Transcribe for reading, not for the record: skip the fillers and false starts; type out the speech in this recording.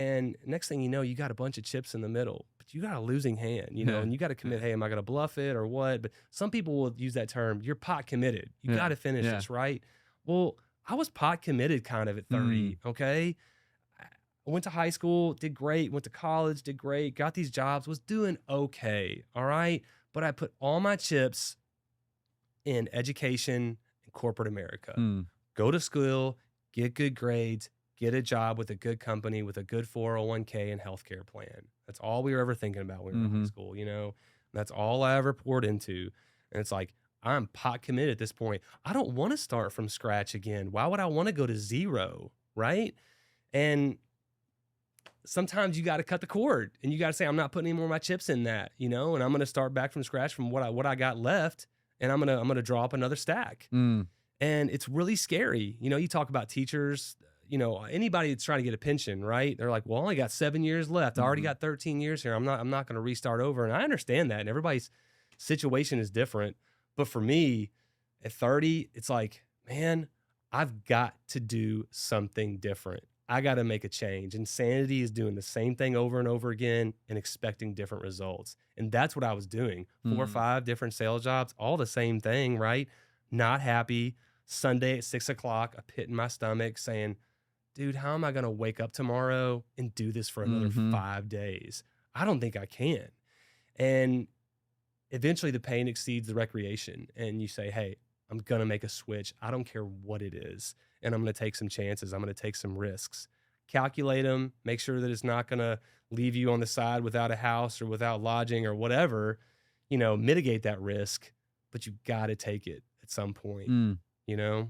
And next thing you know, you got a bunch of chips in the middle, but you got a losing hand, Yeah. and you got to commit, hey, am I going to bluff it or what? But some people will use that term, you're pot committed. You got Yeah. to finish Yeah. this, right? Well, I was pot committed kind of at Mm. 30, okay? I went to high school, did great, went to college, did great, got these jobs, was doing okay, all right? But I put all my chips in education and corporate America. Mm. Go to school, get good grades, get a job with a good company with a good 401k and healthcare plan. That's all we were ever thinking about when we were in high Mhm. school. That's all I ever poured into. And it's like, I'm pot committed at this point. I don't want to start from scratch again. Why would I want to go to zero? Right. And sometimes you got to cut the cord and you got to say, I'm not putting any more of my chips in that, and I'm going to start back from scratch from what I got left. And I'm going to draw up another stack. Mm. And it's really scary. You talk about teachers, anybody that's trying to get a pension, right? They're like, well, I only got 7 years left. I already Mhm. got 13 years here. I'm not going to restart over. And I understand that. And everybody's situation is different. But for me at 30, it's like, man, I've got to do something different. I got to make a change. Insanity is doing the same thing over and over again and expecting different results. And that's what I was doing. 4 or Mm. 5 different sales jobs, all the same thing, right? Not happy. Sunday at 6 o'clock, a pit in my stomach saying, dude, how am I going to wake up tomorrow and do this for another Mhm. 5 days? I don't think I can. And eventually the pain exceeds the recreation. And you say, hey, I'm going to make a switch. I don't care what it is. And I'm going to take some chances. I'm going to take some risks. Calculate them, make sure that it's not going to leave you on the side without a house or without lodging or whatever. Mitigate that risk, but you got to take it at some point, Mm. you know?